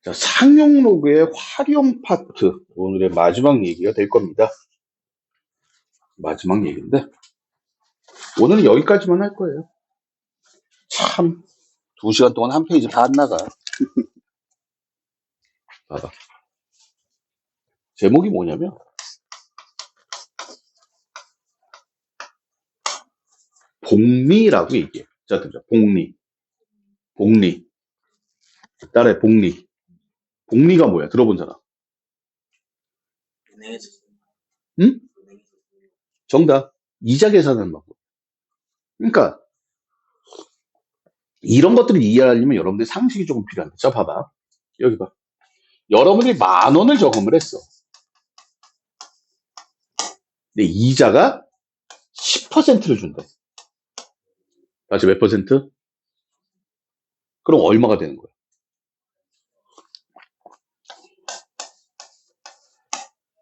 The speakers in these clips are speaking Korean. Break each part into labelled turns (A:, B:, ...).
A: 자, 상용로그의 활용 파트. 오늘의 마지막 얘기가 될 겁니다. 마지막 얘기인데, 오늘은 여기까지만 할 거예요. 참, 2시간 동안 한 페이지 반 나가. 봐봐. 제목이 뭐냐면, 복리라고 얘기해. 자, 들자. 복리. 복리. 따라해, 복리. 복리가 뭐야? 들어본 사람. 응? 정답. 이자 계산하는 방법. 그러니까, 이런 것들을 이해하려면 여러분들 상식이 조금 필요합니다. 자, 봐봐. 여기 봐. 여러분들이 10,000원을 저금을 했어. 근데 이자가 10%를 준대. 다시 몇 퍼센트? 그럼 얼마가 되는 거야?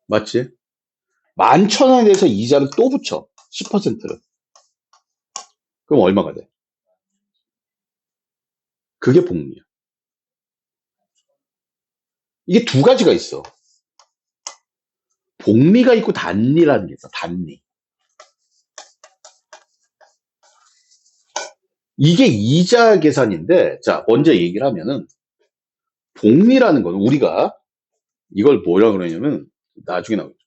A: 맞지? 11,000원에 대해서 이자를 또 붙여. 10%를. 그럼 얼마가 돼? 그게 복리야. 이게 두 가지가 있어. 복리가 있고 단리라는 게 있어. 단리. 이게 이자 계산인데, 자, 먼저 얘기를 하면은, 복리라는 거는 우리가 이걸 뭐라 그러냐면, 나중에 나오겠죠.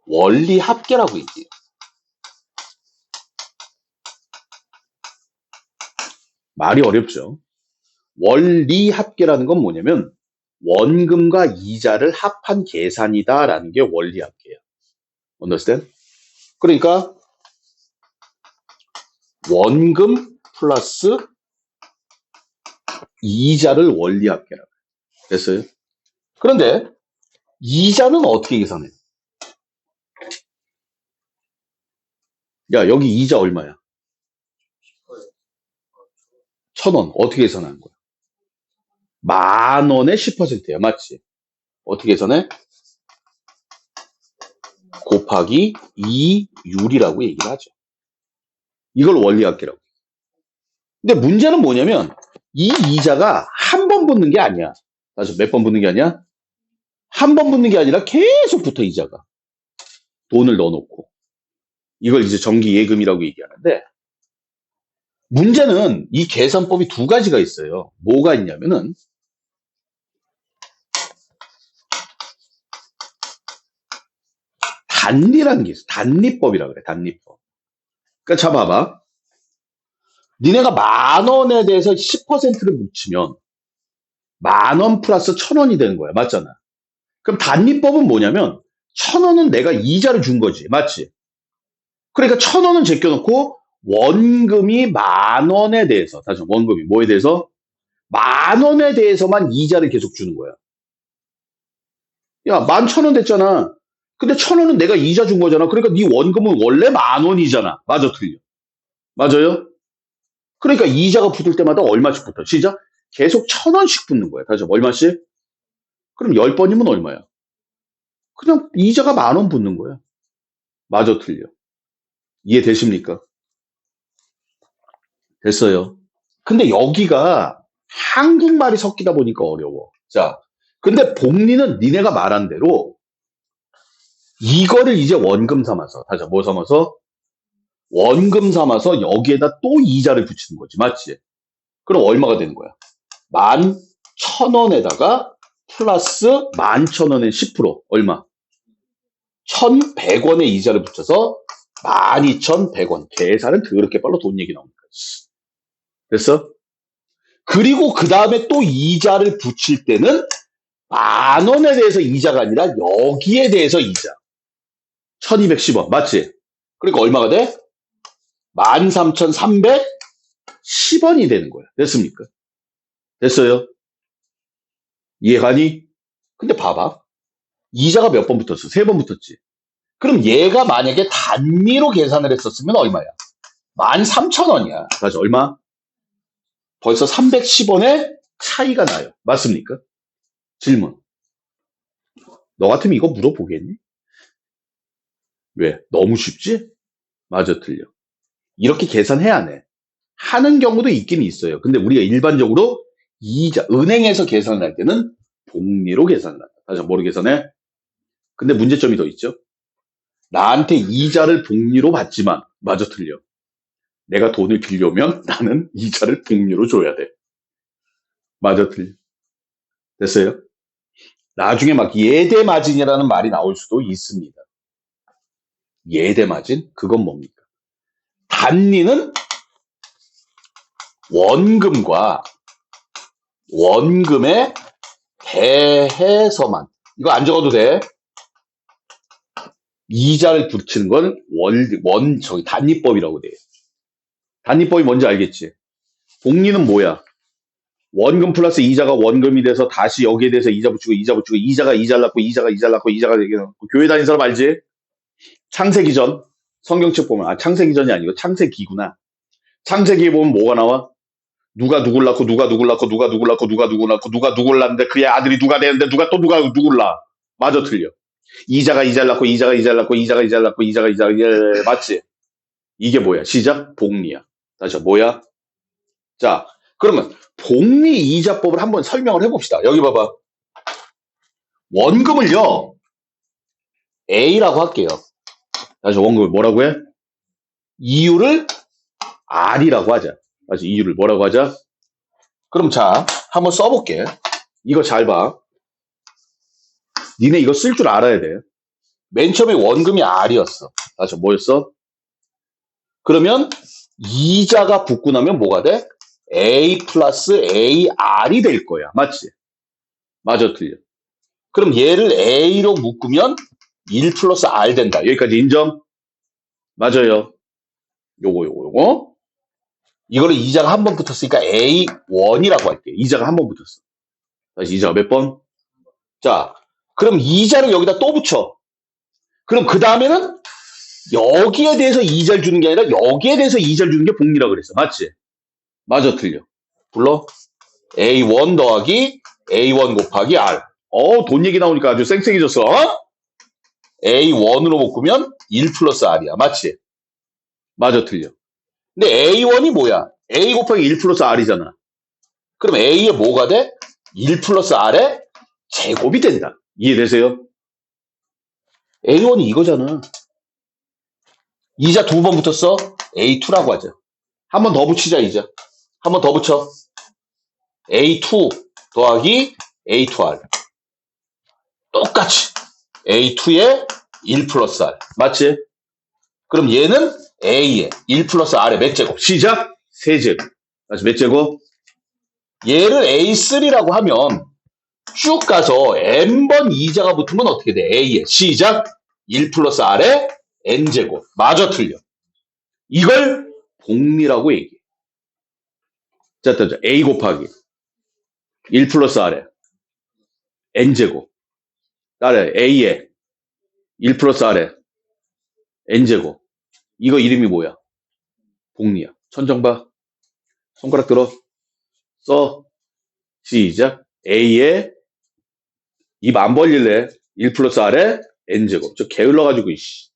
A: 원리 합계라고 얘기해요. 말이 어렵죠. 원리 합계라는 건 뭐냐면, 원금과 이자를 합한 계산이다라는 게 원리 합계예요. Understand? 그러니까 원금 플러스 이자를 원리 합계라고. 됐어요? 그런데 이자는 어떻게 계산해? 야, 여기 이자 얼마야? 1,000원. 어떻게 계산하는 거야? 10,000원에 10%야. 맞지? 어떻게 계산해? 곱하기 2율이라고 얘기를 하죠. 이걸 원리 합계라고. 근데 문제는 뭐냐면 이 이자가 한 번 붙는 게 아니야. 다시 몇 번 붙는 게 아니야? 한 번 붙는 게 아니라 계속 붙어 이자가. 돈을 넣어놓고. 이걸 이제 정기 예금이라고 얘기하는데 문제는 이 계산법이 두 가지가 있어요. 뭐가 있냐면은 단리라는 게 있어. 단리법이라 그래. 단리법. 그러니까 자 봐봐. 니네가 10,000원에 대해서 10%를 묻히면 10,000원 플러스 1,000원이 되는 거야. 맞잖아. 그럼 단리법은 뭐냐면 1,000원은 내가 이자를 준 거지. 맞지? 그러니까 1,000원은 제껴놓고 원금이 10,000원에 대해서 다시 원금이 뭐에 대해서? 10,000원에 대해서만 이자를 계속 주는 거야. 야, 11,000원 됐잖아. 근데 1,000원은 내가 이자 준 거잖아. 그러니까 네 원금은 원래 10,000원이잖아. 맞아, 틀려. 맞아요? 그러니까 이자가 붙을 때마다 얼마씩 붙어? 시작? 계속 1,000원씩 붙는 거야. 다시 얼마씩? 그럼 10번이면 얼마야? 그냥 이자가 10,000원 붙는 거야. 맞아, 틀려. 이해되십니까? 됐어요. 근데 여기가 한국말이 섞이다 보니까 어려워. 자, 근데 복리는 니네가 말한 대로 이거를 이제 원금 삼아서, 다시 뭐 삼아서? 원금 삼아서 여기에다 또 이자를 붙이는 거지. 맞지? 그럼 얼마가 되는 거야? 11,000원에다가 플러스 11,000원에 10% 얼마? 1,100원의 이자를 붙여서 12,100원. 계산은 더럽게 빨라 돈 얘기 나오니까. 됐어? 그리고 그 다음에 또 이자를 붙일 때는 10,000원에 대해서 이자가 아니라 여기에 대해서 이자. 1,210원. 맞지? 그러니까 얼마가 돼? 13,310원이 되는 거야. 됐습니까? 됐어요? 이해가니? 근데 봐봐. 이자가 몇 번 붙었어? 3번 붙었지. 그럼 얘가 만약에 단위로 계산을 했었으면 얼마야? 13,000원이야. 다시 얼마? 벌써 310원의 차이가 나요. 맞습니까? 질문. 너 같으면 이거 물어보겠니? 왜? 너무 쉽지? 맞아, 틀려. 이렇게 계산해야 해. 하는 경우도 있긴 있어요. 근데 우리가 일반적으로 이자, 은행에서 계산을 할 때는 복리로 계산한다. 다시 뭐로 계산해? 근데 문제점이 더 있죠. 나한테 이자를 복리로 받지만 마저 틀려. 내가 돈을 빌려오면 나는 이자를 복리로 줘야 돼. 마저 틀려. 됐어요? 나중에 막 예대마진이라는 말이 나올 수도 있습니다. 예대마진? 그건 뭡니까? 단리는 원금과 원금에 대해서만, 이거 안 적어도 돼. 이자를 붙이는 건 단리법이라고 돼. 단리법이 뭔지 알겠지? 복리는 뭐야? 원금 플러스 이자가 원금이 돼서 다시 여기에 대해서 이자 붙이고 이자가 이자를 낳고 이자가 이게 교회 다니는 사람 알지? 창세기 전 성경책 보면 창세기 전이 아니고 창세기구나. 창세기에 보면 뭐가 나와? 누가 누굴 낳고 누가 누굴 낳고 누가 누굴 낳고 누가 누굴 낳고 누가 누굴 낳는데 그의 아들이 누가 되는데 누가 또 누굴 낳아. 마저 틀려. 이자가 이자를 낳고 이자가 이자를 낳고 맞지? 이게 뭐야? 시작? 복리야. 다시 뭐야? 자, 그러면 복리 이자법을 한번 설명을 해봅시다. 여기 봐봐. 원금을요, A라고 할게요. 다시 원금을 뭐라고 해? 이유를 R이라고 하자. 다시 이유를 뭐라고 하자? 그럼 자, 한번 써볼게. 이거 잘 봐. 니네 이거 쓸 줄 알아야 돼. 맨 처음에 원금이 R이었어. 다시 뭐였어? 그러면 이자가 붙고 나면 뭐가 돼? A 플러스 AR이 될 거야. 맞지? 맞아, 틀려. 그럼 얘를 A로 묶으면 1 플러스 R 된다. 여기까지 인정? 맞아요. 요거. 이거를 이자가 한 번 붙었으니까 A1이라고 할게요. 이자가 한 번 붙었어. 다시 이자가 몇 번? 자, 그럼 이자를 여기다 또 붙여. 그럼 그 다음에는 여기에 대해서 이자를 주는 게 아니라 여기에 대해서 이자를 주는 게 복리라고 그랬어. 맞지? 맞아, 틀려. 불러? A1 더하기 A1 곱하기 R. 돈 얘기 나오니까 아주 쌩쌩해졌어. A1으로 묶으면 1 플러스 R이야. 맞지? 맞아, 틀려. 근데 A1이 뭐야? A 곱하기 1 플러스 R이잖아. 그럼 A에 뭐가 돼? 1 플러스 R의 제곱이 된다. 이해되세요? A1이 이거잖아. 이자 두 번 붙었어? A2라고 하자. 한 번 더 붙이자, 이자. 한 번 더 붙여. A2 더하기 A2R. 똑같이. A2에 1 플러스 R. 맞지? 그럼 얘는 A에 1 플러스 R의 몇 제곱? 시작! 세제곱. 다시 몇 제곱? 얘를 A3라고 하면 쭉 가서 N번 이자가 붙으면 어떻게 돼? A에 시작! 1 플러스 R의 N제곱. 마저 틀려. 이걸 복리라고 얘기해. 자, A 곱하기 1 플러스 R의 N제곱. 따라 A에 1 플러스 R의 N제곱. 이거 이름이 뭐야? 복리야. 천정봐. 손가락 들어. 써. 시작. A에 입 안 벌릴래. 1 플러스 R에 N제곱. 저 게을러가지고, 이씨.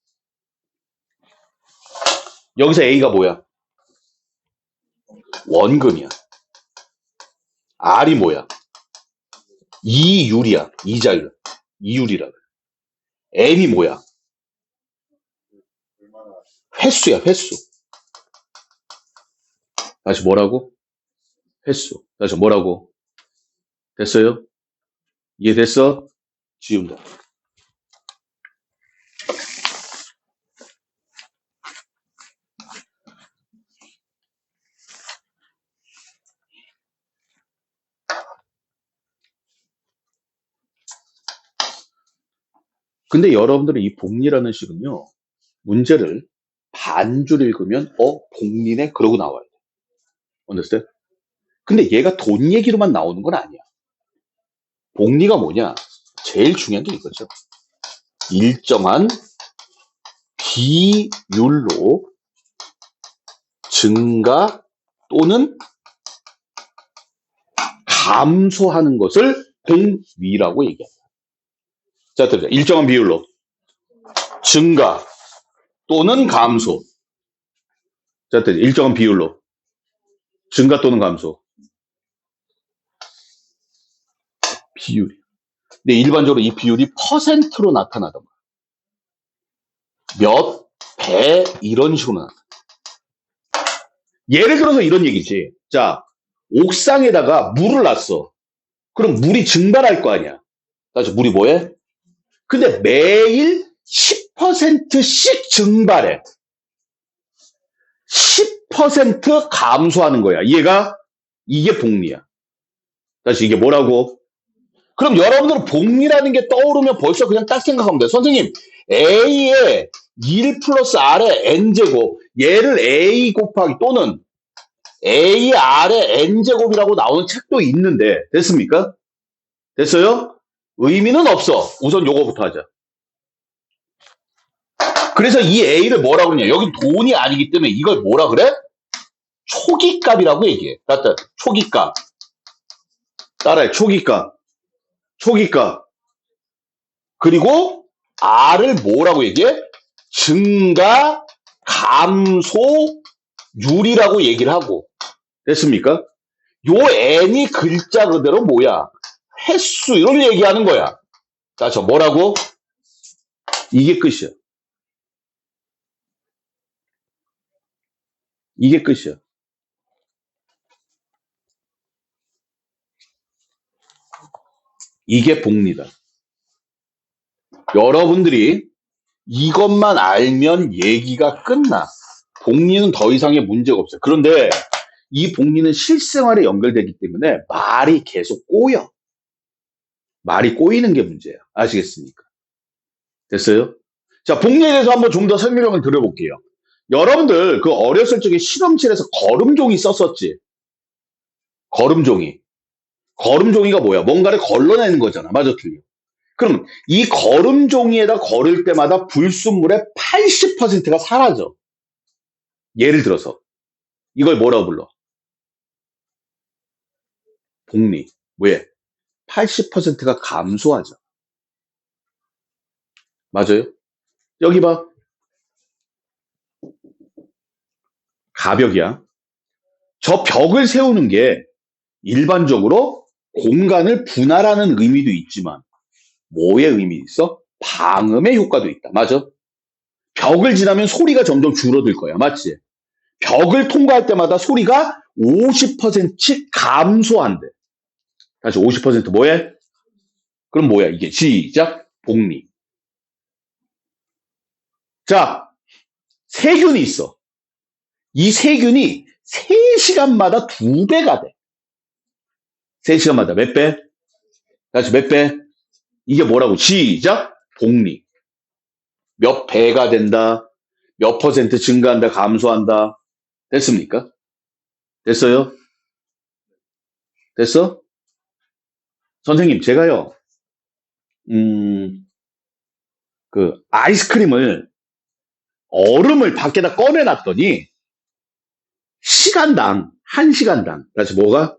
A: 여기서 A가 뭐야? 원금이야. R이 뭐야? 이율이야. 이자율. 이율이라 그래. N이 뭐야? 횟수야, 횟수. 다시 뭐라고? 횟수. 다시 뭐라고? 됐어요? 이해됐어? 지운다. 근데 여러분들은 이 복리라는 식은요, 문제를 반줄 읽으면, 복리네? 그러고 나와요. understand? 근데 얘가 돈 얘기로만 나오는 건 아니야. 복리가 뭐냐? 제일 중요한 게 이거죠. 일정한 비율로 증가 또는 감소하는 것을 복리라고 얘기합니다. 자, 들어보자. 일정한 비율로 증가 또는 감소. 자, 들어보자. 일정한 비율로 증가 또는 감소. 비율이. 근데 일반적으로 이 비율이 퍼센트로 나타나던 거야. 몇, 배, 이런 식으로 나타나. 예를 들어서 이런 얘기지. 자, 옥상에다가 물을 놨어. 그럼 물이 증발할 거 아니야. 그래서 물이 뭐해? 근데 매일 10%씩 증발해. 10% 감소하는 거야. 이해가? 이게 복리야. 다시 이게 뭐라고? 그럼 여러분들은 복리라는 게 떠오르면 벌써 그냥 딱 생각하면 돼. 선생님, A에 1 플러스 R의 N제곱, 얘를 A 곱하기 또는 A R의 N제곱이라고 나오는 책도 있는데, 됐습니까? 됐어요? 의미는 없어. 우선 요거부터 하자. 그래서 이 A를 뭐라고 그러냐. 여기 돈이 아니기 때문에 이걸 뭐라 그래? 초기값이라고 얘기해. 따뜻 초기값. 따라해. 초기값. 초기값. 그리고 R을 뭐라고 얘기해? 증가, 감소율이라고 얘기를 하고. 됐습니까? 요 N이 글자 그대로 뭐야? 횟수를 얘기하는 거야. 자, 저 뭐라고? 이게 끝이야. 이게 끝이야. 이게 복리다. 여러분들이 이것만 알면 얘기가 끝나. 복리는 더 이상의 문제가 없어요. 그런데 이 복리는 실생활에 연결되기 때문에 말이 계속 꼬여. 말이 꼬이는 게 문제야. 아시겠습니까? 됐어요? 자, 복리에 대해서 한번 좀 더 설명을 드려볼게요. 여러분들 그 어렸을 적에 실험실에서 걸음종이 썼었지. 걸음종이. 걸음종이가 뭐야? 뭔가를 걸러내는 거잖아. 맞아, 틀려. 그럼 이 걸음종이에다 걸을 때마다 불순물의 80%가 사라져. 예를 들어서 이걸 뭐라고 불러? 복리. 왜? 80%가 감소하죠. 맞아요? 여기 봐. 가벽이야. 저 벽을 세우는 게 일반적으로 공간을 분할하는 의미도 있지만 뭐의 의미 있어? 방음의 효과도 있다. 맞아? 벽을 지나면 소리가 점점 줄어들 거야. 맞지? 벽을 통과할 때마다 소리가 50%씩 감소한대. 다시 50% 뭐해? 그럼 뭐야? 이게 시작. 복리. 자, 세균이 있어. 이 세균이 3시간마다 2배가 돼. 3시간마다 몇 배? 다시 몇 배? 이게 뭐라고? 시작. 복리. 몇 배가 된다. 몇 퍼센트 증가한다. 감소한다. 됐습니까? 됐어요? 됐어? 선생님, 제가요, 그, 아이스크림을, 얼음을 밖에다 꺼내놨더니, 시간당, 1시간당, 다시 뭐가?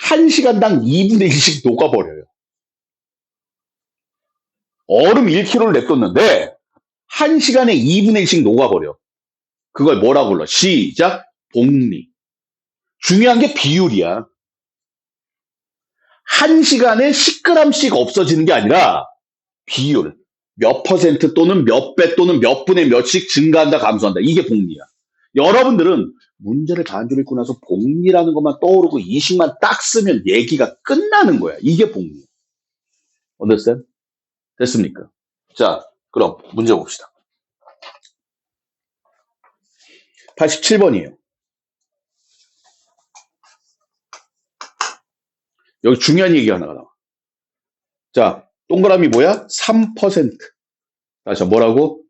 A: 1시간당 2분의 1씩 녹아버려요. 얼음 1kg를 냅뒀는데, 1시간에 2분의 1씩 녹아버려. 그걸 뭐라고 불러? 시작, 복리. 중요한 게 비율이야. 1시간에 10g씩 없어지는 게 아니라, 비율. 몇 퍼센트 또는 몇 배 또는 몇 분의 몇씩 증가한다, 감소한다. 이게 복리야. 여러분들은 문제를 반주를 읽고 나서 복리라는 것만 떠오르고 이 식만 딱 쓰면 얘기가 끝나는 거야. 이게 복리야. understand? 됐습니까? 자, 그럼 문제 봅시다. 87번이에요. 여기 중요한 얘기가 하나가 나와. 자, 동그라미 뭐야? 3%. 다시 뭐라고?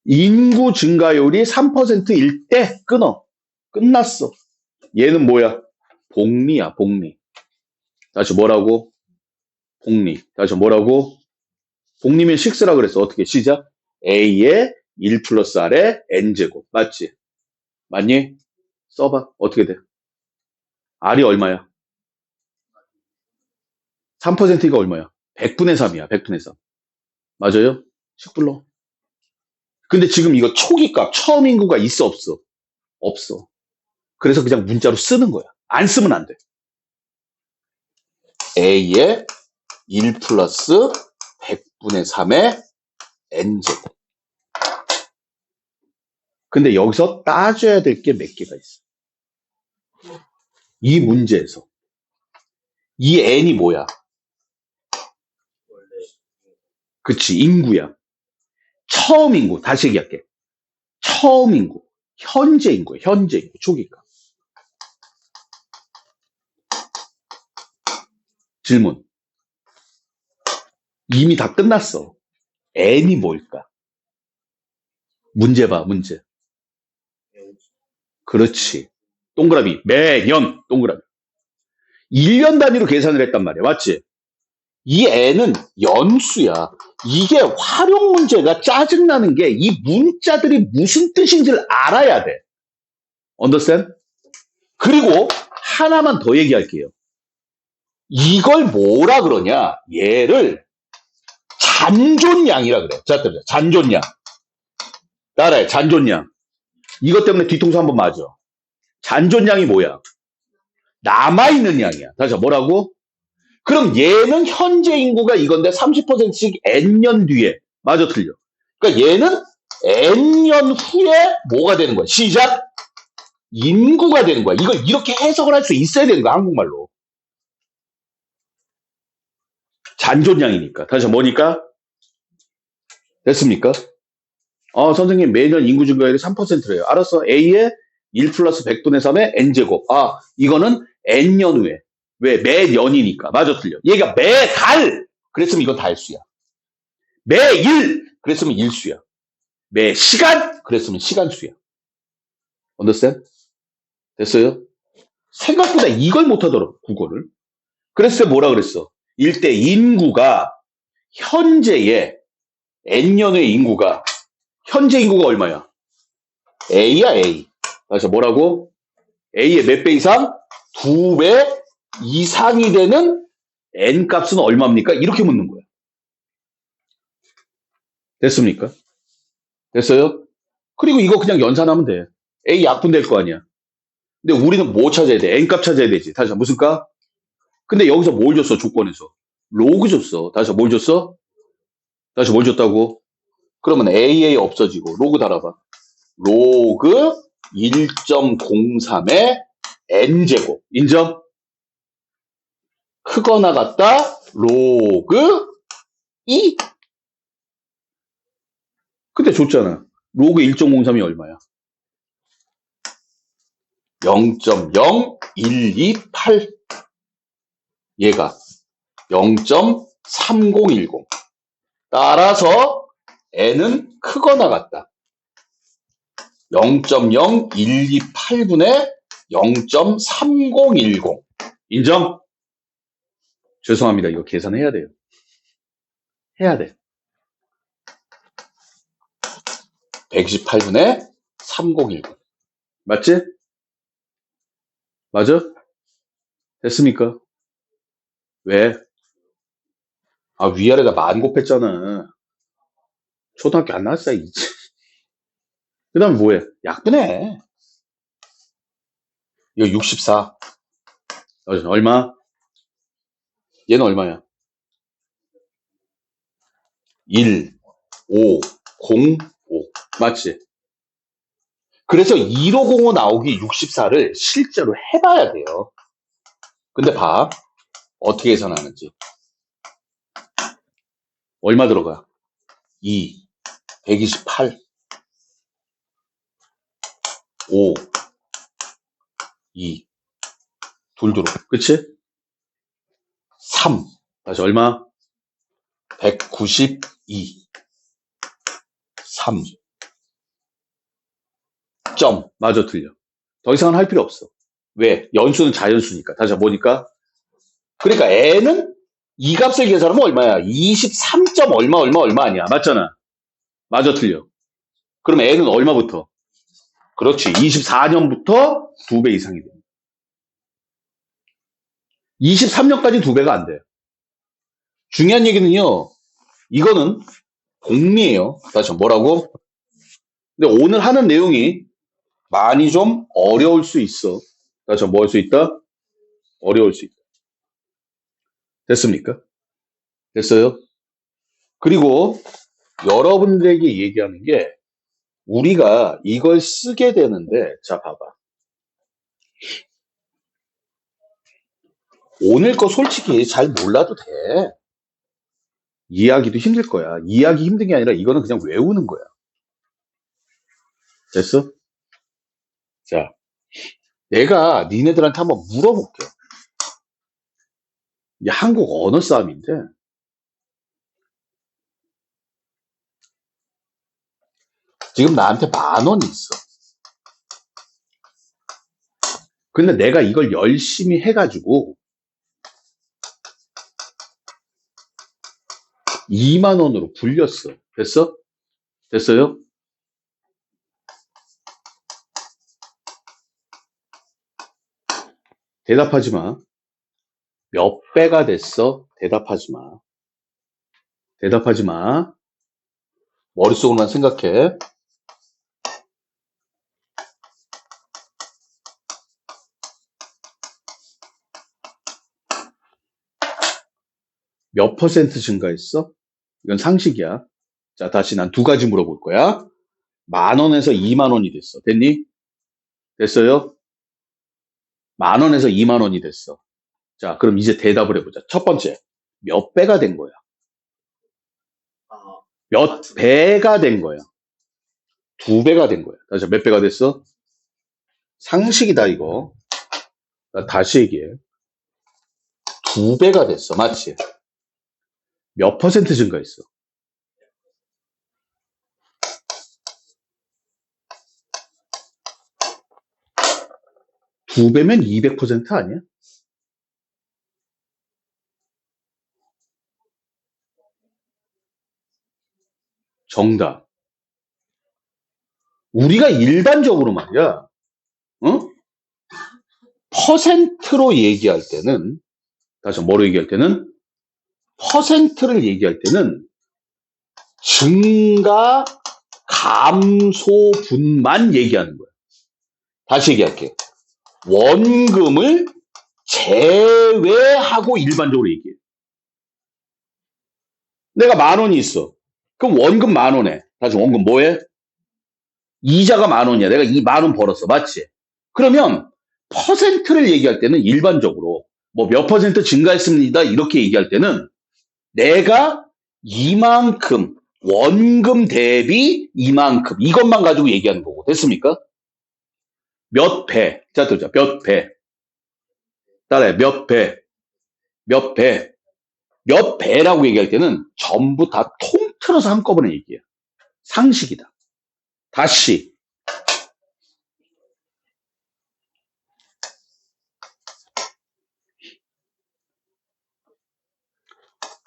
A: 인구 증가율이 3%일 때 끊어. 끝났어. 얘는 뭐야? 복리야, 복리. 다시 뭐라고? 복리. 다시 뭐라고? 복리면 6라 그랬어. 어떻게? 시작. A의 1 플러스 R의 N제곱. 맞지? 맞니? 써봐. 어떻게 돼? R이 얼마야? 3%가 얼마야? 100분의 3이야. 100분의 3. 맞아요? 10불러. 근데 지금 이거 초기값, 처음 인구가 있어, 없어? 없어. 그래서 그냥 문자로 쓰는 거야. 안 쓰면 안 돼. A의 1 플러스 100분의 3의 n제곱. 근데 여기서 따져야 될 게 몇 개가 있어. 이 문제에서. 이 n이 뭐야? 그치, 인구야. 처음 인구. 다시 얘기할게. 처음 인구. 현재 인구야. 현재 인구. 초기가. 질문. 이미 다 끝났어. n이 뭘까? 문제 봐, 문제. 그렇지. 동그라미. 매년. 동그라미. 1년 단위로 계산을 했단 말이야. 맞지? 이 n은 연수야. 이게 활용 문제가 짜증나는 게 이 문자들이 무슨 뜻인지를 알아야 돼. understand? 그리고 하나만 더 얘기할게요. 이걸 뭐라 그러냐? 얘를 잔존량이라 그래. 자, 잔존량. 따라해. 잔존량. 이것 때문에 뒤통수 한번 맞아. 잔존량이 뭐야? 남아있는 양이야. 다시 뭐라고? 그럼 얘는 현재 인구가 이건데 30%씩 n년 뒤에. 맞아, 틀려. 그러니까 얘는 n년 후에 뭐가 되는 거야? 시작? 인구가 되는 거야. 이걸 이렇게 해석을 할 수 있어야 되는 거야, 한국말로. 잔존량이니까. 다시 뭐니까? 됐습니까? 선생님, 매년 인구 증가율이 3%래요. 알았어. A에 1 플러스 100분의 3의 n제곱. 이거는 n년 후에. 왜? 매년이니까. 맞아, 틀려. 얘가 매달! 그랬으면 이건 달수야. 매일! 그랬으면 일수야. 매시간! 그랬으면 시간수야. understand? 됐어요? 생각보다 이걸 못하더라고, 국어를. 그랬을 때 뭐라 그랬어? 일대 인구가 현재의 n년의 인구가 현재 인구가 얼마야? A야, A. 그래서 뭐라고? A의 몇 배 이상? 2배 이상이 되는 n 값은 얼마입니까? 이렇게 묻는 거야. 됐습니까? 됐어요? 그리고 이거 그냥 연산하면 돼. A 약분될 거 아니야. 근데 우리는 뭐 찾아야 돼? n 값 찾아야 되지. 다시 무슨 값? 근데 여기서 뭘 줬어? 조건에서. 로그 줬어. 다시 뭘 줬어? 다시 뭘 줬다고? 그러면 AA 없어지고 로그 달아봐. 로그 1.03의 n제곱. 인정? 크거나 같다. 로그 2. 근데 줬잖아. 로그 1.03이 얼마야? 0.0128. 얘가 0.3010. 따라서 n은 크거나 같다. 0.0128분의 0.3010. 인정? 죄송합니다. 이거 계산해야 돼요. 해야 돼. 128분의 3010. 맞지? 맞아? 됐습니까? 왜? 위아래가 만 곱했잖아. 초등학교 안 나왔어, 이제. 그 다음에 뭐해? 약분해. 이거 64. 얼마? 얘는 얼마야? 1, 5, 0, 5. 맞지? 그래서 1505 나오기 64를 실제로 해봐야 돼요. 근데 봐. 어떻게 계산하는지. 얼마 들어가? 2, 128, 5, 2, 둘 들어. 그치? 3. 다시 얼마? 192. 3. 점. 맞아, 틀려. 더 이상은 할 필요 없어. 왜? 연수는 자연수니까. 다시 뭐니까? 그러니까 n은 이 값을 계산하면 얼마야? 23. 얼마 아니야. 맞잖아. 맞아, 틀려. 그럼 n은 얼마부터? 그렇지. 24년부터 2배 이상이 돼. 23년까지 2배가 안 돼. 중요한 얘기는요. 이거는 공리예요. 다시 뭐라고? 근데 오늘 하는 내용이 많이 좀 어려울 수 있어. 다시 뭐 할 수 있다? 어려울 수 있다. 됐습니까? 됐어요? 그리고 여러분들에게 얘기하는 게 우리가 이걸 쓰게 되는데, 자, 봐봐. 오늘 거 솔직히 잘 몰라도 돼. 이해하기도 힘들 거야. 이해하기 힘든 게 아니라 이거는 그냥 외우는 거야. 됐어? 자, 내가 니네들한테 한번 물어볼게. 이게 한국 언어 싸움인데, 지금 나한테 10,000원이 있어. 근데 내가 이걸 열심히 해가지고 20,000원으로 불렸어. 됐어? 됐어요? 대답하지 마. 몇 배가 됐어? 대답하지 마. 대답하지 마. 머릿속으로만 생각해. 몇 퍼센트 증가했어? 이건 상식이야. 자, 다시 난 2가지 물어볼 거야. 10,000원에서 20,000원이 됐어. 됐니? 됐어요? 10,000원에서 20,000원이 됐어. 자, 그럼 이제 대답을 해보자. 첫 번째, 몇 배가 된 거야? 몇 배가 된 거야? 2배가 된 거야. 다시 몇 배가 됐어? 상식이다, 이거. 나 다시 얘기해. 2배가 됐어. 맞지? 몇 퍼센트 증가했어? 2배면 200% 아니야? 정답. 우리가 일반적으로 말이야, 어? 퍼센트로 얘기할 때는, 다시 뭐로 얘기할 때는, 퍼센트를 얘기할 때는 증가, 감소분만 얘기하는 거야. 다시 얘기할게. 원금을 제외하고 일반적으로 얘기해. 내가 10,000원이 있어. 그럼 원금 10,000원에. 다시 원금 뭐해? 이자가 10,000원이야. 내가 이 10,000원 벌었어. 맞지? 그러면 퍼센트를 얘기할 때는 일반적으로 뭐 몇 퍼센트 증가했습니다. 이렇게 얘기할 때는 내가 이만큼 원금 대비 이만큼 이것만 가지고 얘기하는 거고. 됐습니까? 몇 배. 자, 들자. 몇 배. 따라해. 몇 배. 몇 배. 몇 배라고 얘기할 때는 전부 다 통틀어서 한꺼번에 얘기해. 상식이다. 다시.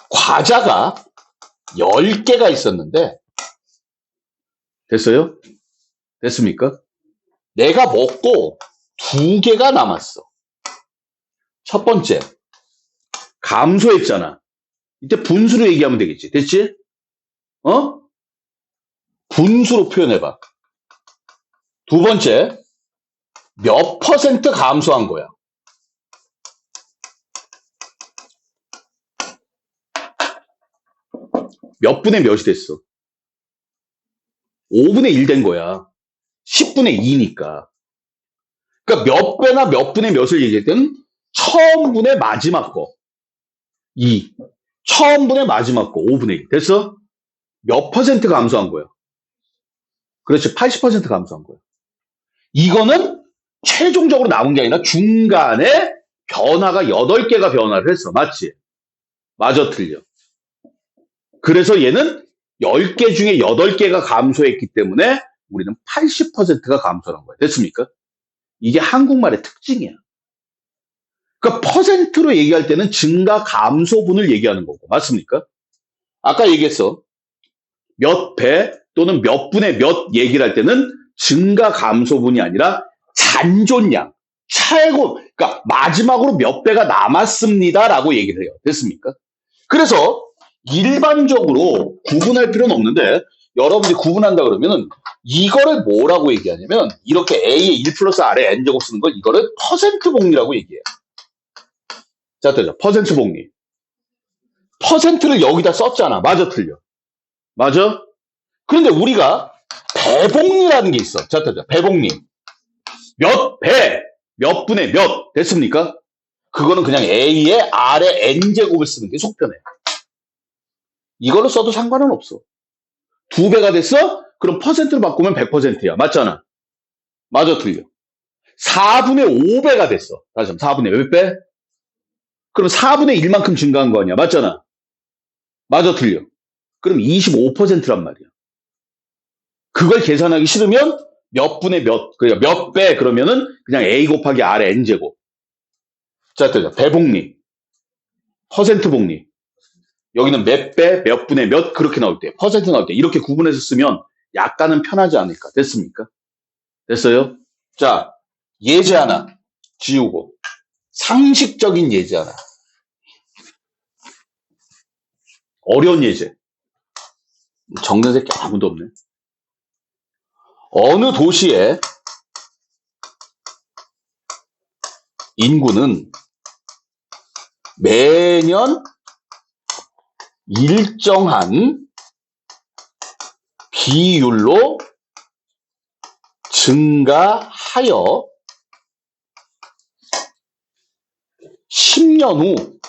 A: 과자가 10개가 있었는데, 됐어요? 됐습니까? 내가 먹고 2개가 남았어. 첫 번째, 감소했잖아. 이때 분수로 얘기하면 되겠지. 됐지? 어? 분수로 표현해봐. 두 번째, 몇 퍼센트 감소한 거야? 몇 분의 몇이 됐어? 5분의 1 된 거야. 10분의 2니까. 그러니까 몇 배나 몇 분의 몇을 얘기할 때는 처음분의 마지막 거. 2. 처음분의 마지막 거. 5분의 1. 됐어? 몇 퍼센트 감소한 거야? 그렇지. 80% 감소한 거야. 이거는 최종적으로 나온 게 아니라 중간에 변화가 8개가 변화를 했어. 맞지? 맞아, 틀려. 그래서 얘는 10개 중에 8개가 감소했기 때문에 우리는 80%가 감소한 거야. 됐습니까? 이게 한국말의 특징이야. 그러니까 퍼센트로 얘기할 때는 증가 감소분을 얘기하는 거고. 맞습니까? 아까 얘기했어. 몇 배 또는 몇 분의 몇 얘기를 할 때는 증가 감소분이 아니라 잔존량, 최고, 그러니까 마지막으로 몇 배가 남았습니다라고 얘기를 해요. 됐습니까? 그래서 일반적으로 구분할 필요는 없는데 여러분이 구분한다 그러면은 이거를 뭐라고 얘기하냐면 이렇게 A의 1 플러스 R의 N제곱 쓰는 걸 이거를 퍼센트 복리라고 얘기해요. 자, 되죠. 퍼센트 복리. 퍼센트를 여기다 썼잖아. 맞아, 틀려? 맞아? 그런데 우리가 배복리라는 게 있어. 자, 배복리. 몇 배, 몇 분의 몇 됐습니까? 그거는 그냥 A의 R의 N제곱을 쓰는 게 속편해. 이걸로 써도 상관은 없어. 2배가 됐어? 그럼 퍼센트로 바꾸면 100%야. 맞잖아. 맞아, 틀려? 4분의 5배가 됐어. 다시 한번 4분의 몇 배? 그럼 4분의 1만큼 증가한 거 아니야. 맞잖아. 맞아, 틀려? 그럼 25%란 말이야. 그걸 계산하기 싫으면 몇 분의 몇, 그러니까 몇 배 그러면은 그냥 A 곱하기 R의 N제곱. 자, 배복리. 퍼센트 복리. 여기는 몇 배, 몇 분의 몇 그렇게 나올 때, 퍼센트 나올 때 이렇게 구분해서 쓰면 약간은 편하지 않을까. 됐습니까? 됐어요? 자, 예제 하나 지우고 상식적인 예제 하나. 어려운 예제. 적는 새끼 아무도 없네. 어느 도시의 인구는 매년 일정한 비율로 증가하여 10년 후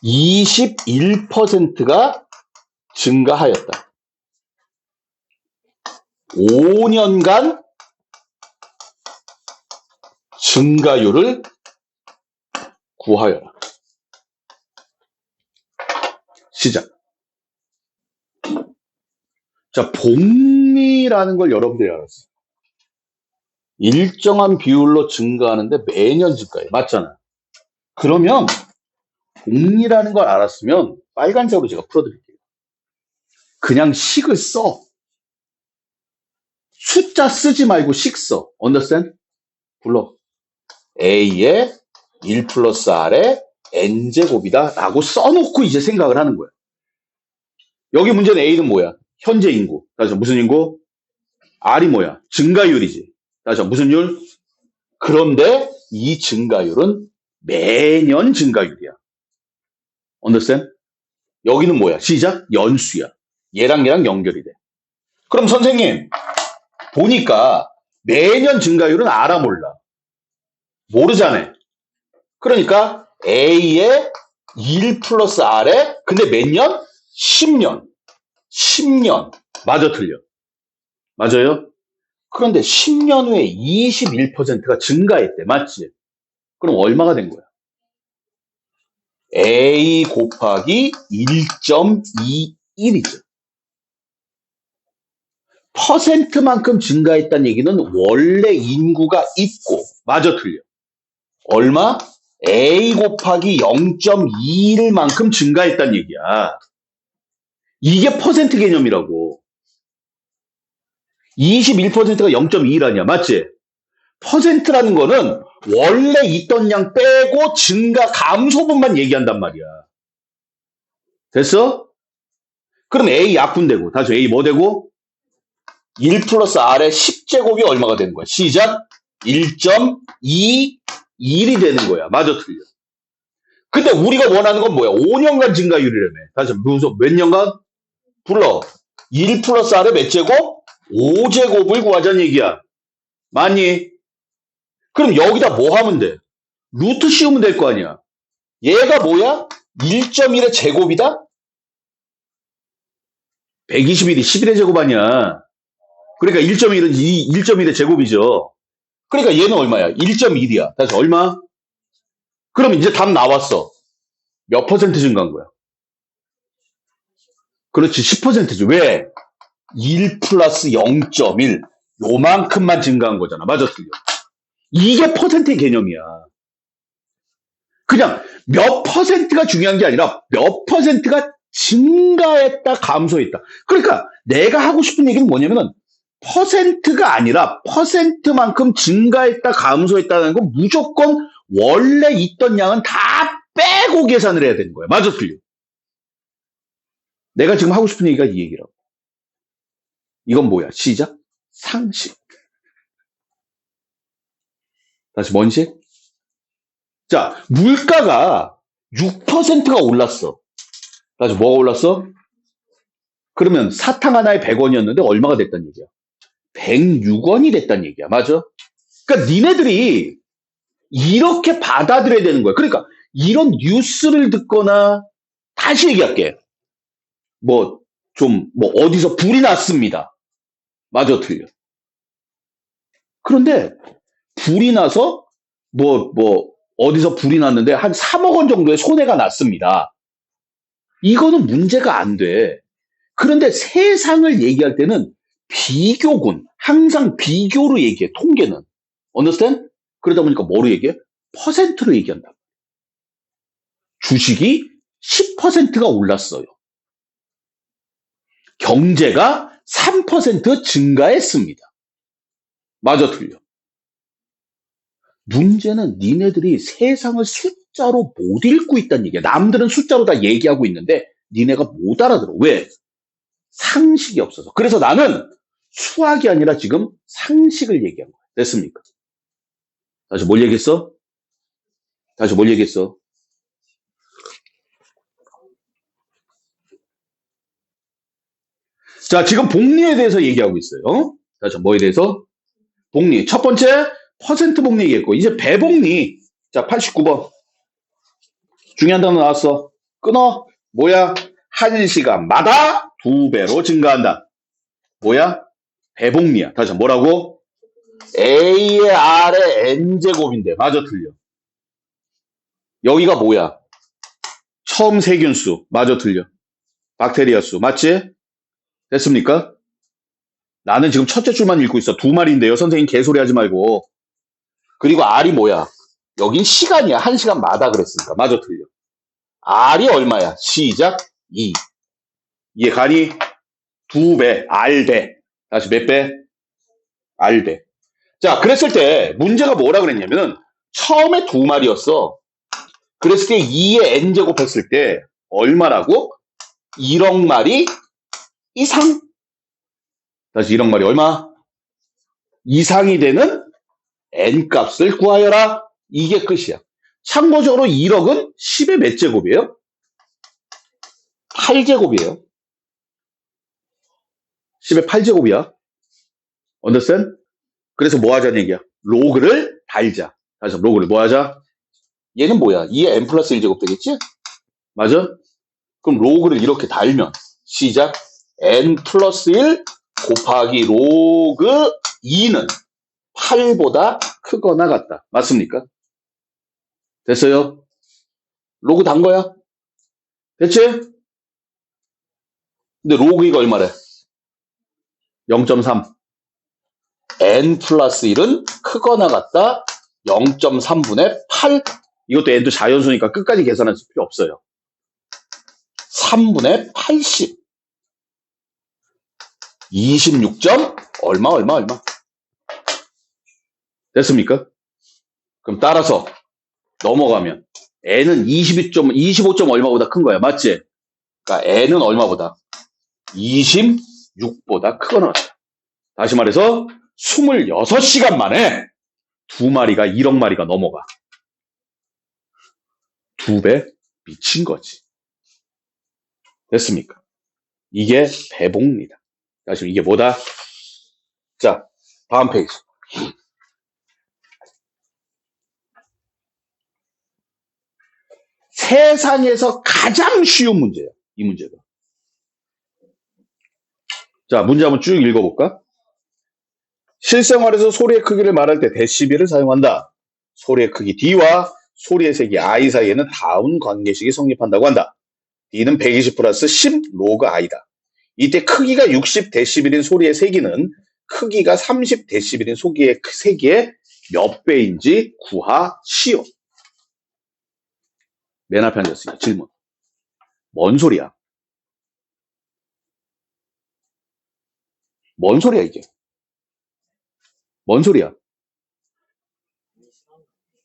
A: 21%가 증가하였다. 5년간 증가율을 구하여라. 시작. 자, 복리라는 걸 여러분들이 알았어요. 일정한 비율로 증가하는데 매년 증가해. 맞잖아. 그러면 복리라는 걸 알았으면 빨간색으로 제가 풀어드릴게요. 그냥 식을 써. 숫자 쓰지 말고 식 써. understand? 불러. A의 1 플러스 R의 N제곱이다 라고 써놓고 이제 생각을 하는 거야. 여기 문제는 A는 뭐야? 현재 인구. 다시 무슨 인구? R이 뭐야? 증가율이지. 다시 무슨 율? 그런데 이 증가율은 매년 증가율이야. understand? 여기는 뭐야? 시작? 연수야. 얘랑 연결이 돼. 그럼 선생님, 보니까 매년 증가율은 알아 몰라? 모르잖아. 그러니까 A의 1 플러스 R에 근데 몇 년? 10년. 10년. 맞아, 틀려? 맞아요? 그런데 10년 후에 21%가 증가했대. 맞지? 그럼 얼마가 된 거야? A 곱하기 1.21이죠. 퍼센트만큼 증가했다는 얘기는 원래 인구가 있고, 맞아, 틀려? 얼마? A 곱하기 0.21만큼 증가했다는 얘기야. 이게 퍼센트 개념이라고. 21%가 0.21 아니야. 맞지? 퍼센트라는 거는 원래 있던 양 빼고 증가 감소분만 얘기한단 말이야. 됐어? 그럼 A 약분되고 다시 A 뭐 되고? 1 플러스 R의 10제곱이 얼마가 되는 거야? 시작 1.21이 되는 거야. 맞아, 틀려? 근데 우리가 원하는 건 뭐야? 5년간 증가율이라며. 다시 무슨 몇 년간? 불러. 1 플러스 R의 몇 제곱? 5제곱을 구하자는 얘기야. 맞니? 그럼 여기다 뭐 하면 돼? 루트 씌우면 될 거 아니야. 얘가 뭐야? 1.1의 제곱이다? 121이 11의 제곱 아니야. 그러니까 1.1은 1.1의 제곱이죠. 그러니까 얘는 얼마야? 1.1이야. 다시 얼마? 그럼 이제 답 나왔어. 몇 퍼센트 증가한 거야? 그렇지, 10%지. 왜? 1 플러스 0.1. 요만큼만 증가한 거잖아. 맞아, 틀려? 이게 퍼센트의 개념이야. 그냥 몇 퍼센트가 중요한 게 아니라 몇 퍼센트가 증가했다, 감소했다. 그러니까 내가 하고 싶은 얘기는 뭐냐면은 퍼센트가 아니라 퍼센트만큼 증가했다, 감소했다는 건 무조건 원래 있던 양은 다 빼고 계산을 해야 되는 거야. 맞아, 틀려? 내가 지금 하고 싶은 얘기가 이 얘기라고. 이건 뭐야? 시작? 상식. 다시 뭔식? 자, 물가가 6%가 올랐어. 다시 뭐가 올랐어? 그러면 사탕 하나에 100원이었는데 얼마가 됐단 얘기야? 106원이 됐단 얘기야. 맞아? 그러니까 니네들이 이렇게 받아들여야 되는 거야. 그러니까 이런 뉴스를 듣거나 다시 얘기할게. 뭐 어디서 불이 났습니다. 맞아, 틀려. 그런데 불이 나서 어디서 불이 났는데 한 3억 원 정도의 손해가 났습니다. 이거는 문제가 안 돼. 그런데 세상을 얘기할 때는 비교군. 항상 비교로 얘기해, 통계는. understand? 그러다 보니까 뭐로 얘기해? 퍼센트로 얘기한다. 주식이 10%가 올랐어요. 경제가 3% 증가했습니다. 맞아, 틀려. 문제는 니네들이 세상을 숫자로 못 읽고 있다는 얘기야. 남들은 숫자로 다 얘기하고 있는데 니네가 못 알아들어. 왜? 상식이 없어서. 그래서 나는 수학이 아니라 지금 상식을 얘기한 거야. 됐습니까? 다시 뭘 얘기했어? 다시 뭘 얘기했어? 자, 지금 복리에 대해서 얘기하고 있어요. 자, 뭐에 대해서? 복리. 첫 번째, 퍼센트 복리 얘기했고, 이제 배복리. 자, 89번. 중요한 단어 나왔어. 끊어. 뭐야? 1시간마다 2배로 증가한다. 뭐야? 배복리야. 다시 뭐라고? A의 R의 N제곱인데. 맞아, 틀려. 여기가 뭐야? 처음 세균수. 맞아, 틀려. 박테리아 수. 맞지? 됐습니까? 나는 지금 첫째 줄만 읽고 있어. 2마리인데요. 선생님 개소리 하지 말고. 그리고 R이 뭐야? 여긴 시간이야. 1시간마다 그랬으니까. 맞아, 틀려. R이 얼마야? 시작 2. 이해 가니? 2배, R배. 다시 몇 배? R배. 자, 그랬을 때 문제가 뭐라 그랬냐면은 처음에 2마리였어. 그랬을 때 2의 n제곱 했을 때 얼마라고? 1억 마리 이상. 다시 1억 마리 얼마? 이상이 되는 n값을 구하여라. 이게 끝이야. 참고적으로 1억은 10의 몇 제곱이에요? 8제곱이에요. 10의 8제곱이야. understand? 그래서 뭐 하자는 얘기야? 로그를 달자. 다시 로그를 뭐 하자? 얘는 뭐야? 2의 n 플러스 1제곱 되겠지? 맞아? 그럼 로그를 이렇게 달면 시작 n 플러스 1 곱하기 로그 2는 8보다 크거나 같다. 맞습니까? 됐어요? 로그 단 거야? 됐지? 근데 로그 2가 얼마래? 0.3. n 플러스 1은 크거나 같다. 0.3분의 8. 이것도 n도 자연수니까 끝까지 계산할 필요 없어요. 3분의 80. 26점 얼마. 됐습니까? 그럼 따라서 넘어가면 n은 25점 얼마보다 큰 거야. 맞지? 그러니까 n은 얼마보다? 26보다 크거나 같다. 다시 말해서 26시간 만에 2마리가 1억 마리가 넘어가. 2배 미친 거지. 됐습니까? 이게 배복리다. 다시 이게 뭐다? 자, 다음 페이지. 세상에서 가장 쉬운 문제야. 이 문제가. 자, 문제 한번 쭉 읽어볼까? 실생활에서 소리의 크기를 말할 때 데시벨을 사용한다. 소리의 크기 D와 소리의 세기 I 사이에는 다음 관계식이 성립한다고 한다. D는 120 플러스 10 로그 I다. 이때 크기가 60 데시벨인 소리의 세기는 크기가 30 데시벨인 소리의 세기의 몇 배인지 구하시오. 맨 앞에 앉았으니까 질문. 뭔 소리야? 뭔 소리야 이게? 뭔 소리야?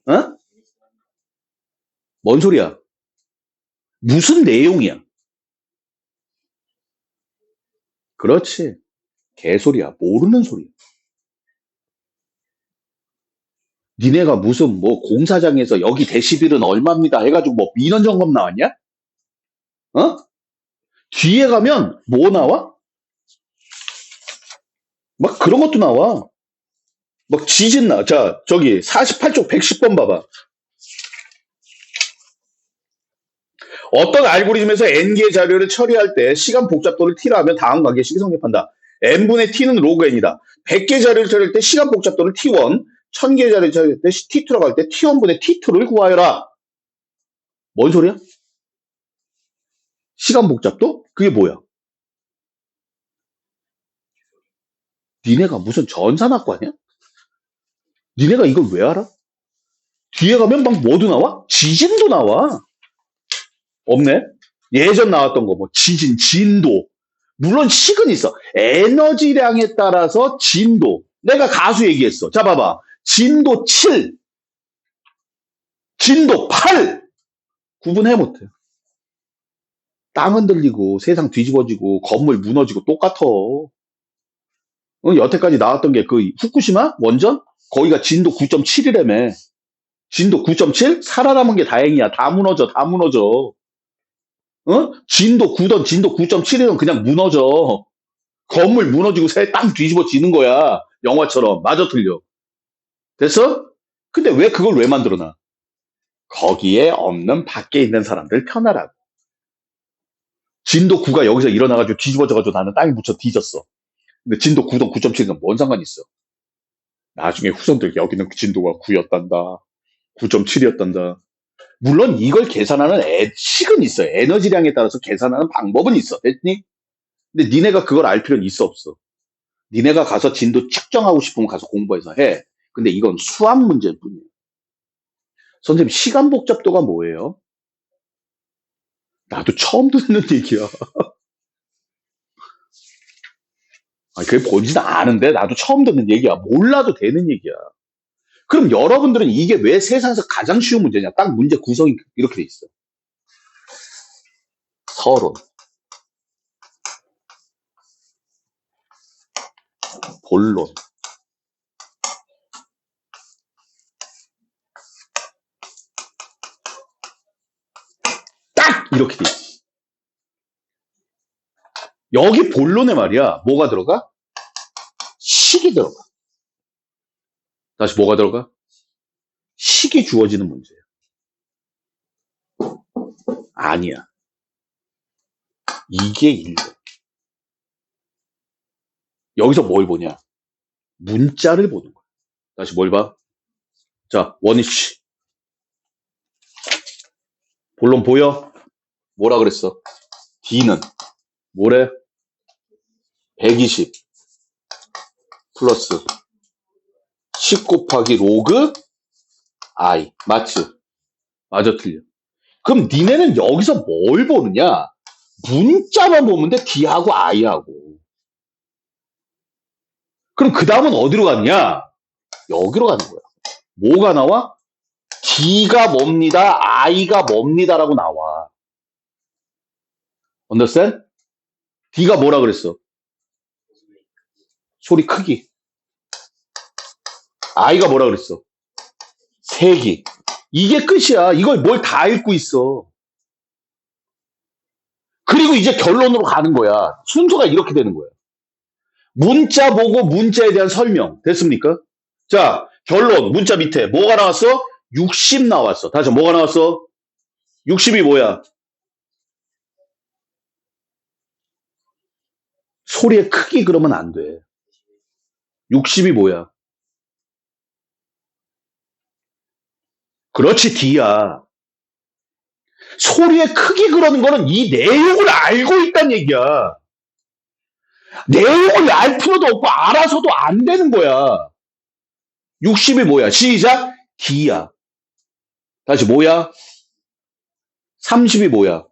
A: 어? 뭔 소리야? 무슨 내용이야? 그렇지. 개소리야. 모르는 소리야. 니네가 무슨 뭐 공사장에서 여기 데시벨은 얼마입니다 해가지고 뭐 민원 점검 나왔냐? 어? 뒤에 가면 뭐 나와? 막 그런 것도 나와. 막 지진 나. 자, 저기 48쪽 110번 봐봐. 어떤 알고리즘에서 n개의 자료를 처리할 때 시간 복잡도를 t라 하면 다음 관계식이 성립한다. n분의 t는 로그 n이다. 100개 자료를 처리할 때 시간 복잡도를 t1, 1000개 자료를 처리할 때 t2라고 할 때 t1분의 t2를 구하여라. 뭔 소리야? 시간 복잡도? 그게 뭐야? 니네가 무슨 전산학과냐? 니네가 이걸 왜 알아? 뒤에 가면 막 뭐도 나와? 지진도 나와. 없네? 예전 나왔던 거, 뭐, 지진, 진도. 물론 식은 있어. 에너지량에 따라서 진도. 내가 가수 얘기했어. 자, 봐봐. 진도 7, 진도 8. 구분해 못해. 땅 흔들리고, 세상 뒤집어지고, 건물 무너지고 똑같아. 여태까지 나왔던 게 그 후쿠시마 원전? 거기가 진도 9.7이라며. 진도 9.7? 살아남은 게 다행이야. 다 무너져, 다 무너져. 진도 9던 진도 9.7이면 그냥 무너져. 건물 무너지고 새 땅 뒤집어지는 거야. 영화처럼. 마저 틀려. 됐어? 근데 왜 그걸 왜 만들어놔? 거기에 없는 밖에 있는 사람들 편하라고. 진도 9가 여기서 일어나가지고 뒤집어져가지고 나는 땅에 묻혀 뒤졌어. 근데 진도 9던 9.7은 뭔 상관이 있어? 나중에 후손들 여기는 진도가 9였단다. 9.7이었단다. 물론 이걸 계산하는 식은 있어요. 에너지량에 따라서 계산하는 방법은 있어. 됐니? 근데 니네가 그걸 알 필요는 있어 없어. 니네가 가서 진도 측정하고 싶으면 가서 공부해서 해. 근데 이건 수학 문제일 뿐이에요. 선생님, 시간 복잡도가 뭐예요? 나도 처음 듣는 얘기야. 아니, 그게 뭔지는 아는데 나도 처음 듣는 얘기야. 몰라도 되는 얘기야. 그럼 여러분들은 이게 왜 세상에서 가장 쉬운 문제냐? 딱 문제 구성이 이렇게 돼 있어. 서론, 본론. 딱 이렇게 돼 있어. 여기 본론에 말이야. 뭐가 들어가? 식이 들어가. 다시 뭐가 들어가? 식이 주어지는 문제예요. 아니야. 이게 인류. 여기서 뭘 보냐? 문자를 보는 거야. 다시 뭘 봐? 자, 원위치. 본론 보여? 뭐라 그랬어? D는 뭐래? 120 플러스 10 곱하기 로그 I. 맞지? 맞아, 틀려. 그럼 니네는 여기서 뭘 보느냐? 문자만 보면 돼, D하고 I하고. 그럼 그 다음은 어디로 갔냐? 여기로 가는 거야. 뭐가 나와? D가 뭡니다, I가 뭡니다라고 나와. understand? D가 뭐라 그랬어? 소리 크기. I가 뭐라 그랬어? 세기. 이게 끝이야. 이걸 뭘 다 읽고 있어. 그리고 이제 결론으로 가는 거야. 순서가 이렇게 되는 거야. 문자 보고 문자에 대한 설명. 됐습니까? 자, 결론. 문자 밑에 뭐가 나왔어? 60 나왔어. 다시 뭐가 나왔어? 60이 뭐야? 소리의 크기 그러면 안 돼. 60이 뭐야? 그렇지, D야. 소리의 크기 그러는 거는 이 내용을 알고 있다는 얘기야. 내용을 알 필요도 없고 알아서도 안 되는 거야. 60이 뭐야? 시작. D야. 다시 뭐야? 30이 뭐야?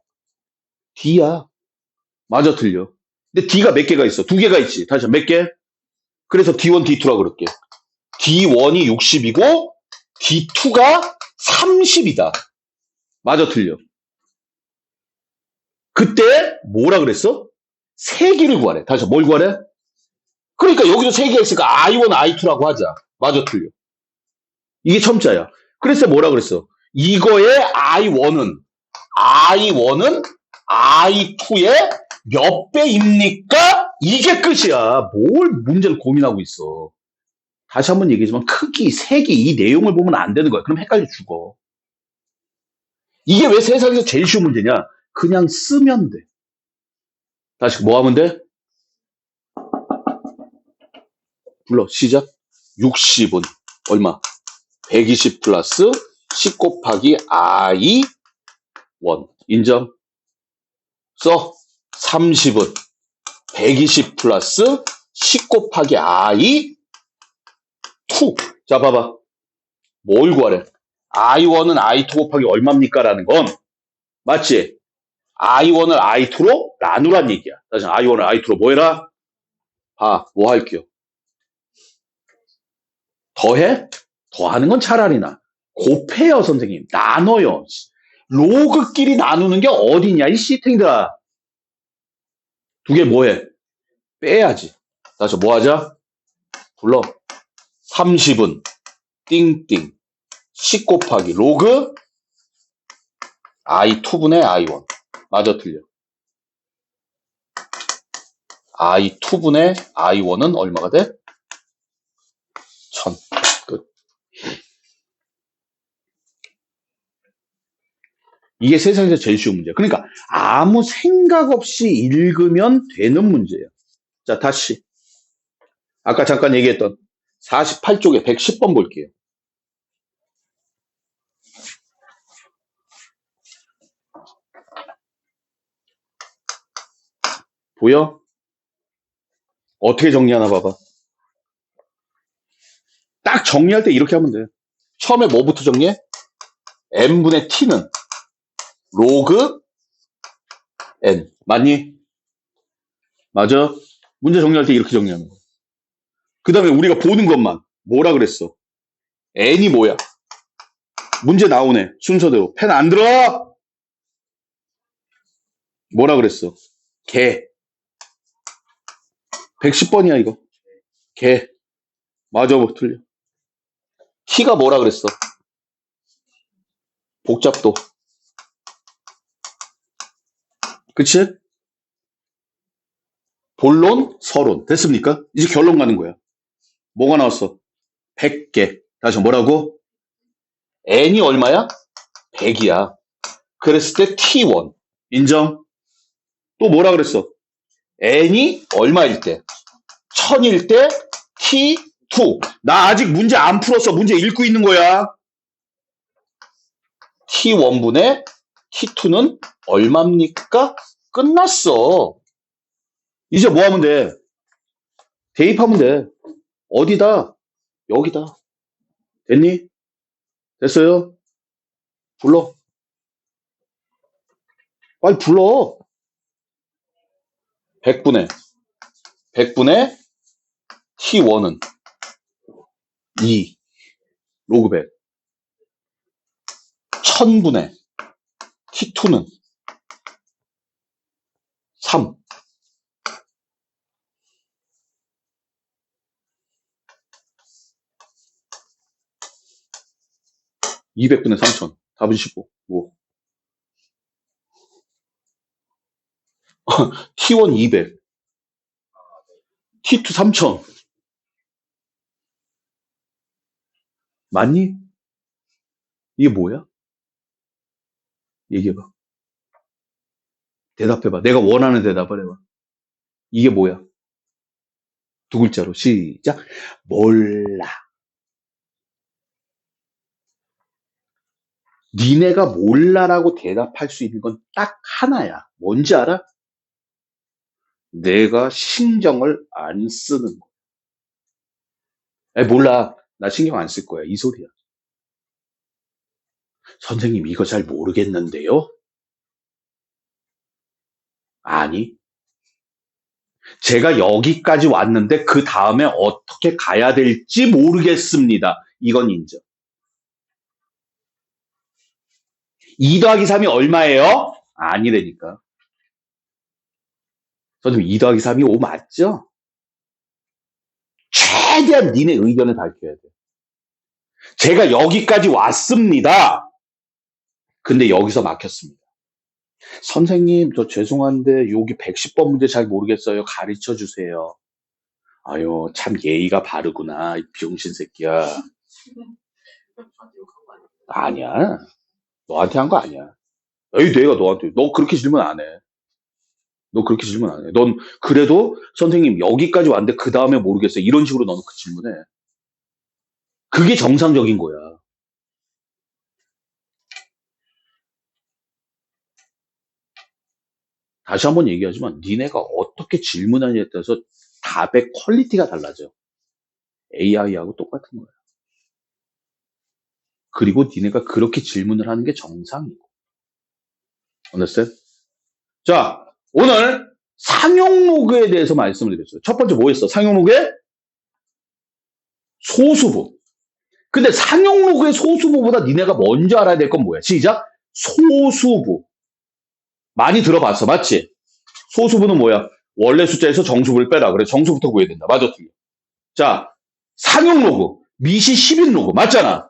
A: D야. 맞아, 틀려. 근데 D가 몇 개가 있어? 두 개가 있지. 다시 몇 개? 그래서 D1, D2라고 그럴게. D1이 60이고 D2가 30이다. 맞아, 틀려. 그때 뭐라 그랬어? 세기를 구하래. 다시 뭘 구하래? 그러니까 여기도 세 개가 있으니까 I1, I2라고 하자. 맞아, 틀려. 이게 첨자야. 그래서 뭐라 그랬어? 이거의 I1은 I2의 몇 배입니까? 이게 끝이야. 뭘 문제를 고민하고 있어. 다시 한번 얘기하지만 크기, 색이 이 내용을 보면 안 되는 거야. 그럼 헷갈려 죽어. 이게 왜 세상에서 제일 쉬운 문제냐? 그냥 쓰면 돼. 다시 뭐 하면 돼? 불러. 시작. 60은 얼마? 120 플러스 10 곱하기 I1. 인정? 써. 30은 120 플러스 10 곱하기 I2. 자, 봐봐. 뭘 구하래? I1은 I2 곱하기 얼마입니까? 라는 건, 맞지? I1을 I2로 나누란 얘기야. 다시 I1을 I2로 뭐 해라? 뭐 할게요? 더해? 더하는 건 차라리 곱해요, 선생님. 나눠요. 로그끼리 나누는 게 어디냐, 이 씨탱들아. 두 개 뭐해? 빼야지. 다시 뭐 하자? 불러. 30은 띵띵 10 곱하기 로그 I2분의 I1. 맞아, 틀려. I2분의 I1은 얼마가 돼? 1000. 끝. 이게 세상에서 제일 쉬운 문제야. 그러니까 아무 생각 없이 읽으면 되는 문제야. 자, 다시. 아까 잠깐 얘기했던 48쪽에 110번 볼게요. 보여? 어떻게 정리하나 봐봐. 딱 정리할 때 이렇게 하면 돼. 처음에 뭐부터 정리해? n분의 t는 로그 n. 맞니? 맞아? 문제 정리할 때 이렇게 정리하는 거야. 그 다음에 우리가 보는 것만 뭐라 그랬어? n이 뭐야? 문제 나오네. 순서대로. 펜 안 들어? 뭐라 그랬어? 개. 110번이야 이거. 개. 맞아, 틀려. 키가 뭐라 그랬어? 복잡도. 그치? 본론, 서론. 됐습니까? 이제 결론 가는 거야. 뭐가 나왔어? 100개. 다시 뭐라고? n이 얼마야? 100이야. 그랬을 때 t1. 인정? 또 뭐라 그랬어? n이 얼마일 때? 1000일 때 t2. 나 아직 문제 안 풀었어. 문제 읽고 있는 거야. t1분의 t2는 얼마입니까? 끝났어. 이제 뭐 하면 돼? 대입하면 돼. 어디다? 여기다. 됐니? 됐어요? 불러. 빨리 불러. 100분의 t1은 2 로그 100. 1000분의 t2는 3. 200분의 3000. 답은 15. 뭐. T1 200. T2 3000. 맞니? 이게 뭐야? 얘기해봐. 대답해봐. 내가 원하는 대답을 해봐. 이게 뭐야? 두 글자로 시작. 몰라. 니네가 몰라라고 대답할 수 있는 건 딱 하나야. 뭔지 알아? 내가 신경을 안 쓰는 거. 몰라. 나 신경 안 쓸 거야. 이 소리야. 선생님, 이거 잘 모르겠는데요? 아니. 제가 여기까지 왔는데 그 다음에 어떻게 가야 될지 모르겠습니다. 이건 인정. 2 더하기 3이 얼마예요? 아니라니까. 선생님, 2 더하기 3이 5 맞죠? 최대한 니네 의견을 밝혀야 돼. 제가 여기까지 왔습니다. 근데 여기서 막혔습니다. 선생님, 저 죄송한데 여기 110번 문제 잘 모르겠어요. 가르쳐 주세요. 아유, 참 예의가 바르구나. 이 병신 새끼야. 아니야. 너한테 한 거 아니야. 에이, 내가 너한테. 너 그렇게 질문 안 해. 너 그렇게 질문 안 해. 넌 그래도 선생님 여기까지 왔는데 그 다음에 모르겠어요. 이런 식으로 너는 그 질문해. 그게 정상적인 거야. 다시 한번 얘기하지만 니네가 어떻게 질문하냐에 따라서 답의 퀄리티가 달라져. AI하고 똑같은 거야. 그리고 니네가 그렇게 질문을 하는 게 정상이고. understand? 자, 오늘 상용 로그에 대해서 말씀을 드렸어요. 첫 번째 뭐였어? 상용 로그의 소수부. 근데 상용 로그의 소수부보다 니네가 먼저 알아야 될 건 뭐야? 시작. 소수부. 많이 들어봤어. 맞지? 소수부는 뭐야? 원래 숫자에서 정수부를 빼라. 그래. 정수부터 구해야 된다. 맞아, 틀려. 자, 상용 로그. 미시 10인 로그. 맞잖아.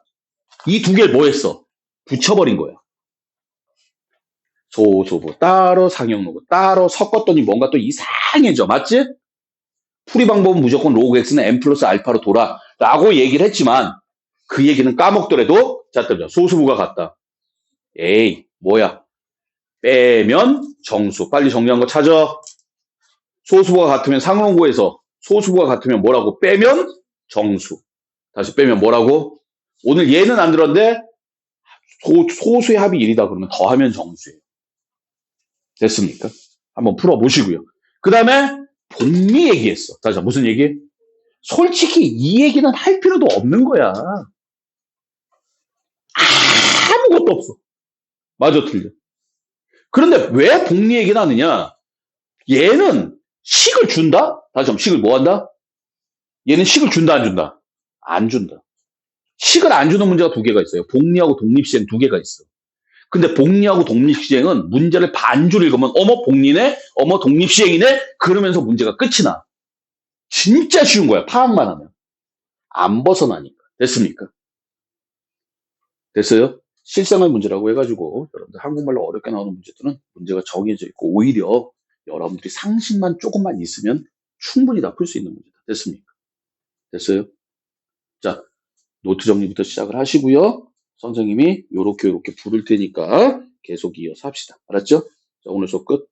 A: 이 두 개를 뭐 했어? 붙여버린 거야. 소수부 따로 상용 로그 따로 섞었더니 뭔가 또 이상해져. 맞지? 풀이 방법은 무조건 로그 x는 n 플러스 알파로 돌아 라고 얘기를 했지만 그 얘기는 까먹더라도 자, 소수부가 같다. 에이, 뭐야? 빼면 정수. 빨리 정리한 거 찾아. 소수부가 같으면 상용로그에서 소수부가 같으면 뭐라고? 빼면 정수. 다시 빼면 뭐라고? 오늘 얘는 안 들었는데 소수의 합이 1이다 그러면 더하면 정수예요. 됐습니까? 한번 풀어보시고요. 그 다음에 복리 얘기했어. 다시 무슨 얘기? 솔직히 이 얘기는 할 필요도 없는 거야. 아무것도 없어. 맞아, 틀려. 그런데 왜 복리 얘기를 하느냐? 얘는 식을 준다? 다시 한번 식을 뭐 한다? 얘는 식을 준다, 안 준다? 안 준다. 식을 안 주는 문제가 두 개가 있어요. 복리하고 독립시행 두 개가 있어. 근데 복리하고 독립시행은 문제를 반줄 읽으면 어머 복리네? 어머 독립시행이네? 그러면서 문제가 끝이 나. 진짜 쉬운 거야. 파악만 하면. 안 벗어나니까. 됐습니까? 됐어요? 실생활 문제라고 해가지고 여러분들 한국말로 어렵게 나오는 문제들은 문제가 정해져 있고 오히려 여러분들이 상식만 조금만 있으면 충분히 다 풀 수 있는 문제다. 됐습니까? 됐어요? 자, 노트 정리부터 시작을 하시고요. 선생님이 요렇게 부를 테니까 계속 이어서 합시다. 알았죠? 자, 오늘 수업 끝.